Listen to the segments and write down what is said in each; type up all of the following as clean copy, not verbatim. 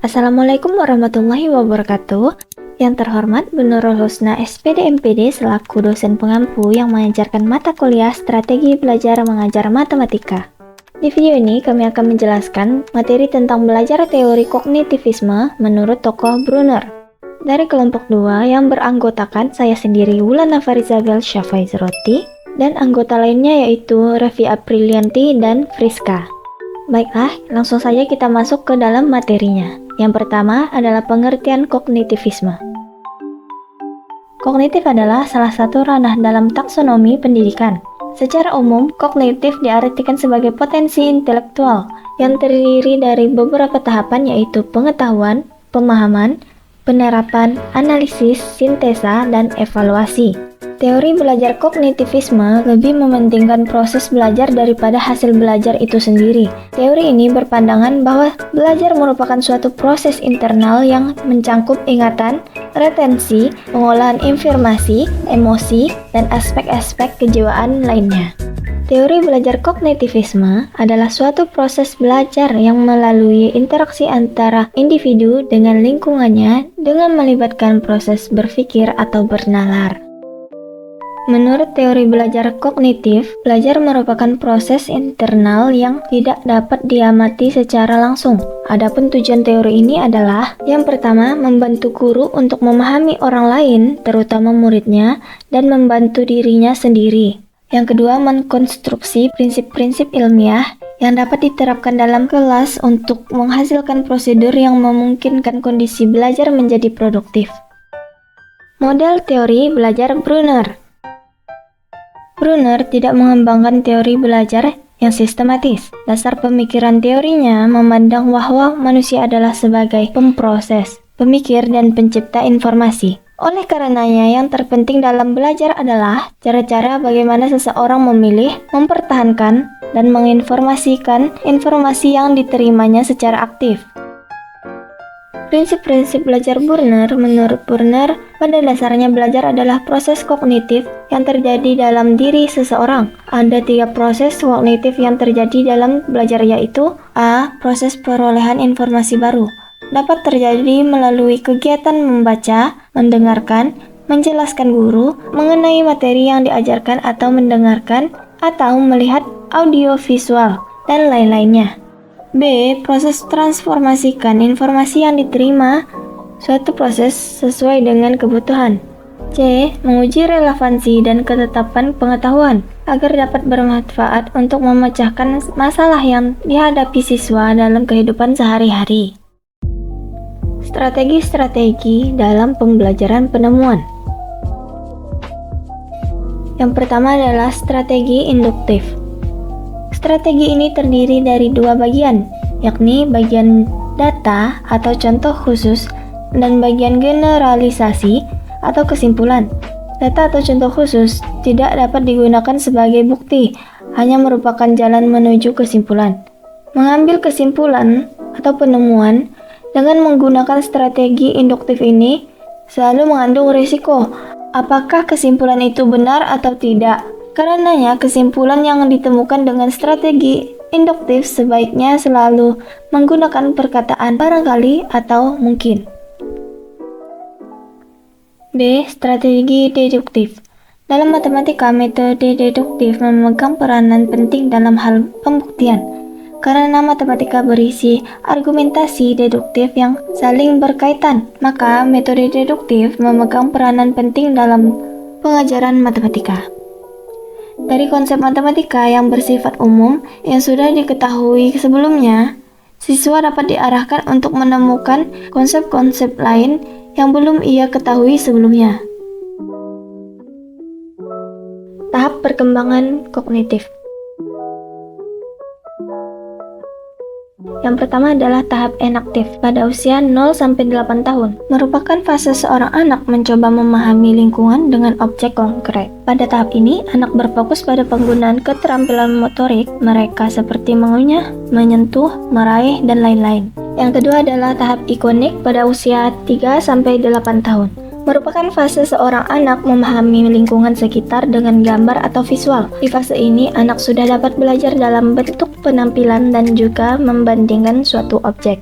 Assalamualaikum warahmatullahi wabarakatuh. Yang terhormat Bu Nurul Husna SPD MPD selaku dosen pengampu yang mengajarkan mata kuliah Strategi Belajar Mengajar Matematika. Di video ini kami akan menjelaskan materi tentang belajar teori kognitivisme menurut tokoh Brunner. Dari kelompok 2 yang beranggotakan saya sendiri Wulana Farizabel Syafaizroti dan anggota lainnya yaitu Raffi Aprilianti dan Friska. Baiklah, langsung saja kita masuk ke dalam materinya. Yang pertama adalah pengertian kognitivisme. Kognitif adalah salah satu ranah dalam taksonomi pendidikan. Secara umum, kognitif diartikan sebagai potensi intelektual yang terdiri dari beberapa tahapan yaitu pengetahuan, pemahaman, penerapan, analisis, sintesa, dan evaluasi. Teori belajar kognitivisme lebih mementingkan proses belajar daripada hasil belajar itu sendiri. Teori ini berpandangan bahwa belajar merupakan suatu proses internal yang mencangkup ingatan, retensi, pengolahan informasi, emosi, dan aspek-aspek kejiwaan lainnya. Teori belajar kognitivisme adalah suatu proses belajar yang melalui interaksi antara individu dengan lingkungannya dengan melibatkan proses berpikir atau bernalar. Menurut teori belajar kognitif, belajar merupakan proses internal yang tidak dapat diamati secara langsung. Adapun tujuan teori ini adalah yang pertama, membantu guru untuk memahami orang lain, terutama muridnya, dan membantu dirinya sendiri. Yang kedua, mengkonstruksi prinsip-prinsip ilmiah yang dapat diterapkan dalam kelas untuk menghasilkan prosedur yang memungkinkan kondisi belajar menjadi produktif. Model teori belajar Brunner. Brunner tidak mengembangkan teori belajar yang sistematis. Dasar pemikiran teorinya memandang bahwa manusia adalah sebagai pemproses, pemikir, dan pencipta informasi. Oleh karenanya, yang terpenting dalam belajar adalah cara-cara bagaimana seseorang memilih, mempertahankan, dan menginformasikan informasi yang diterimanya secara aktif. Prinsip-prinsip belajar Brunner. Menurut Brunner, pada dasarnya belajar adalah proses kognitif yang terjadi dalam diri seseorang. Ada 3 proses kognitif yang terjadi dalam belajar yaitu A. Proses perolehan informasi baru. Dapat terjadi melalui kegiatan membaca, mendengarkan, menjelaskan guru mengenai materi yang diajarkan atau mendengarkan atau melihat audio visual, dan lain-lainnya. B. Proses transformasikan informasi yang diterima, suatu proses sesuai dengan kebutuhan. C. Menguji relevansi dan ketetapan pengetahuan agar dapat bermanfaat untuk memecahkan masalah yang dihadapi siswa dalam kehidupan sehari-hari. Strategi-strategi dalam pembelajaran penemuan. Yang pertama adalah strategi induktif. Strategi ini terdiri dari 2 bagian, yakni bagian data atau contoh khusus dan bagian generalisasi atau kesimpulan. Data atau contoh khusus tidak dapat digunakan sebagai bukti, hanya merupakan jalan menuju kesimpulan. Mengambil kesimpulan atau penemuan dengan menggunakan strategi induktif ini selalu mengandung risiko, apakah kesimpulan itu benar atau tidak. Karenanya, kesimpulan yang ditemukan dengan strategi induktif sebaiknya selalu menggunakan perkataan barangkali atau mungkin. D. Strategi deduktif. Dalam matematika, metode deduktif memegang peranan penting dalam hal pembuktian. Karena matematika berisi argumentasi deduktif yang saling berkaitan, maka metode deduktif memegang peranan penting dalam pengajaran matematika. Dari konsep matematika yang bersifat umum yang sudah diketahui sebelumnya, siswa dapat diarahkan untuk menemukan konsep-konsep lain yang belum ia ketahui sebelumnya. Tahap perkembangan kognitif. Yang pertama adalah tahap enaktif pada usia 0-8 tahun, merupakan fase seorang anak mencoba memahami lingkungan dengan objek konkret. Pada tahap ini, anak berfokus pada penggunaan keterampilan motorik mereka seperti mengunyah, menyentuh, meraih, dan lain-lain. Yang kedua adalah tahap ikonik pada usia 3-8 tahun. Merupakan fase seorang anak memahami lingkungan sekitar dengan gambar atau visual. Di fase ini, anak sudah dapat belajar dalam bentuk penampilan dan juga membandingkan suatu objek.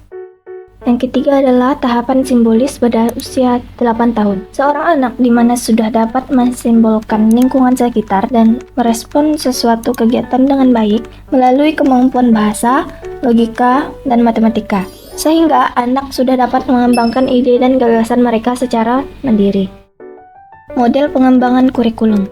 Yang ketiga adalah tahapan simbolis pada usia 8 tahun. Seorang anak di mana sudah dapat mensimbolkan lingkungan sekitar dan merespon sesuatu kegiatan dengan baik melalui kemampuan bahasa, logika, dan matematika. Sehingga anak sudah dapat mengembangkan ide dan gagasan mereka secara mandiri. Model pengembangan kurikulum.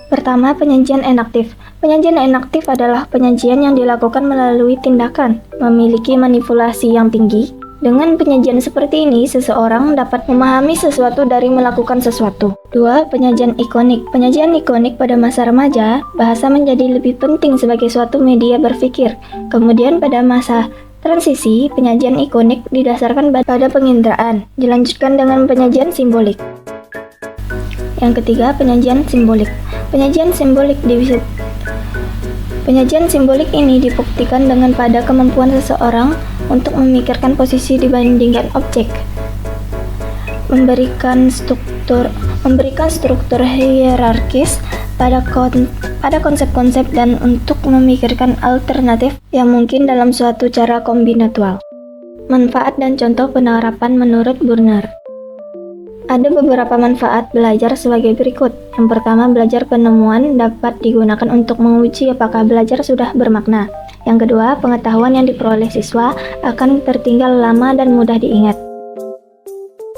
Pertama, penyajian enaktif. Penyajian enaktif adalah penyajian yang dilakukan melalui tindakan, memiliki manipulasi yang tinggi. Dengan penyajian seperti ini, seseorang dapat memahami sesuatu dari melakukan sesuatu. 2. Penyajian ikonik. Penyajian ikonik pada masa remaja, bahasa menjadi lebih penting sebagai suatu media berpikir. Kemudian pada masa transisi, penyajian ikonik didasarkan pada penginderaan. Dilanjutkan dengan penyajian simbolik. Yang ketiga, penyajian simbolik. Penyajian simbolik ini dibuktikan dengan pada kemampuan seseorang untuk memikirkan posisi dibandingkan objek, memberikan struktur hierarkis pada konsep-konsep dan untuk memikirkan alternatif yang mungkin dalam suatu cara kombinatual. Manfaat dan contoh penerapan menurut Burner. Ada beberapa manfaat belajar sebagai berikut. Yang pertama, belajar penemuan dapat digunakan untuk menguji apakah belajar sudah bermakna. Yang kedua, pengetahuan yang diperoleh siswa akan tertinggal lama dan mudah diingat.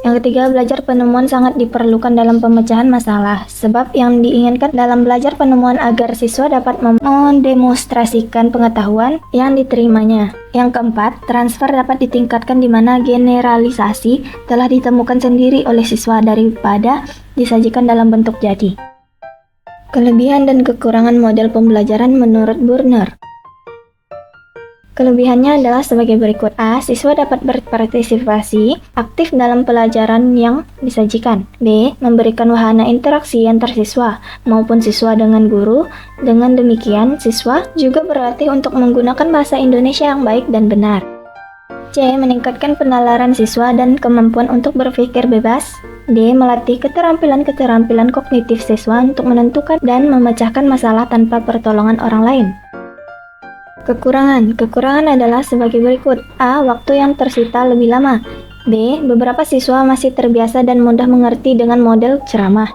Yang ketiga, belajar penemuan sangat diperlukan dalam pemecahan masalah, sebab yang diinginkan dalam belajar penemuan agar siswa dapat mendemonstrasikan pengetahuan yang diterimanya. Yang keempat, transfer dapat ditingkatkan di mana generalisasi telah ditemukan sendiri oleh siswa daripada disajikan dalam bentuk jadi. Kelebihan dan kekurangan model pembelajaran menurut Burner. Kelebihannya adalah sebagai berikut. A. Siswa dapat berpartisipasi aktif dalam pelajaran yang disajikan. B. Memberikan wahana interaksi antar siswa maupun siswa dengan guru. Dengan demikian, siswa juga berlatih untuk menggunakan bahasa Indonesia yang baik dan benar. C. Meningkatkan penalaran siswa dan kemampuan untuk berpikir bebas. D. Melatih keterampilan kognitif siswa untuk menentukan dan memecahkan masalah tanpa pertolongan orang lain. Kekurangan adalah sebagai berikut. A. Waktu yang tersita lebih lama. B. Beberapa siswa masih terbiasa dan mudah mengerti dengan model ceramah.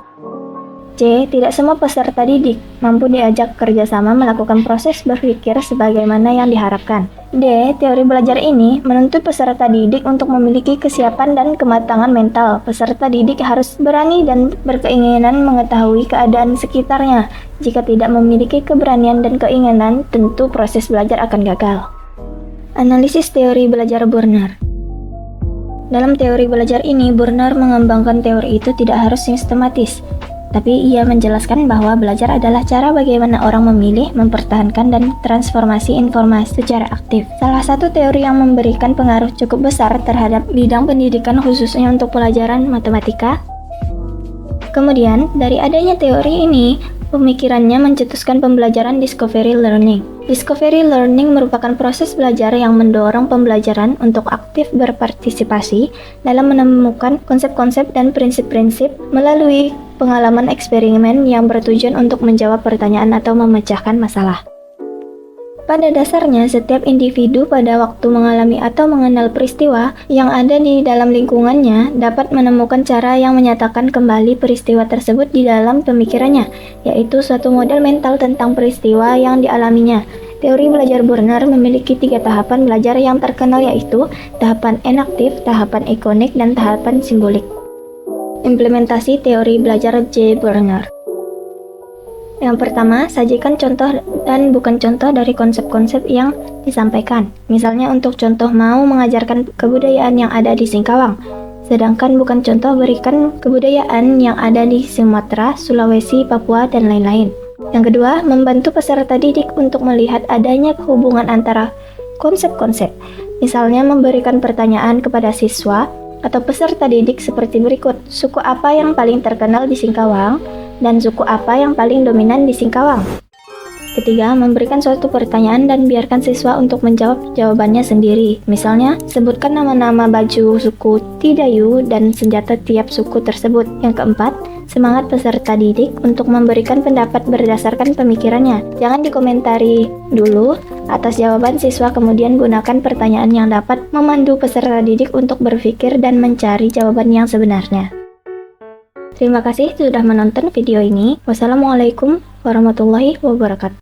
C. Tidak semua peserta didik mampu diajak kerjasama melakukan proses berpikir sebagaimana yang diharapkan. D. Teori belajar ini menuntut peserta didik untuk memiliki kesiapan dan kematangan mental. Peserta didik harus berani dan berkeinginan mengetahui keadaan sekitarnya. Jika tidak memiliki keberanian dan keinginan, tentu proses belajar akan gagal. Analisis teori belajar Burner. Dalam teori belajar ini, Burner mengembangkan teori itu tidak harus sistematis, tapi ia menjelaskan bahwa belajar adalah cara bagaimana orang memilih, mempertahankan, dan transformasi informasi secara aktif. Salah satu teori yang memberikan pengaruh cukup besar terhadap bidang pendidikan khususnya untuk pelajaran matematika. Kemudian, dari adanya teori ini, pemikirannya mencetuskan pembelajaran discovery learning. Discovery learning merupakan proses belajar yang mendorong pembelajaran untuk aktif berpartisipasi dalam menemukan konsep-konsep dan prinsip-prinsip melalui pengalaman eksperimen yang bertujuan untuk menjawab pertanyaan atau memecahkan masalah. Pada dasarnya, setiap individu pada waktu mengalami atau mengenal peristiwa yang ada di dalam lingkungannya dapat menemukan cara yang menyatakan kembali peristiwa tersebut di dalam pemikirannya, yaitu suatu model mental tentang peristiwa yang dialaminya. Teori belajar Burner memiliki 3 tahapan belajar yang terkenal, yaitu tahapan enaktif, tahapan ikonik, dan tahapan simbolik. Implementasi teori belajar J. Burner. Yang pertama, sajikan contoh dan bukan contoh dari konsep-konsep yang disampaikan. Misalnya untuk contoh mau mengajarkan kebudayaan yang ada di Singkawang, sedangkan bukan contoh berikan kebudayaan yang ada di Sumatera, Sulawesi, Papua, dan lain-lain. Yang kedua, membantu peserta didik untuk melihat adanya hubungan antara konsep-konsep. Misalnya memberikan pertanyaan kepada siswa atau peserta didik seperti berikut. Suku apa yang paling terkenal di Singkawang? Dan suku apa yang paling dominan di Singkawang? Ketiga, memberikan suatu pertanyaan dan biarkan siswa untuk menjawab jawabannya sendiri. Misalnya, sebutkan nama-nama baju suku Tidayu dan senjata tiap suku tersebut. Yang keempat, semangat peserta didik untuk memberikan pendapat berdasarkan pemikirannya. Jangan dikomentari dulu atas jawaban siswa, kemudian gunakan pertanyaan yang dapat memandu peserta didik untuk berpikir dan mencari jawaban yang sebenarnya. Terima kasih sudah menonton video ini. Wassalamualaikum warahmatullahi wabarakatuh.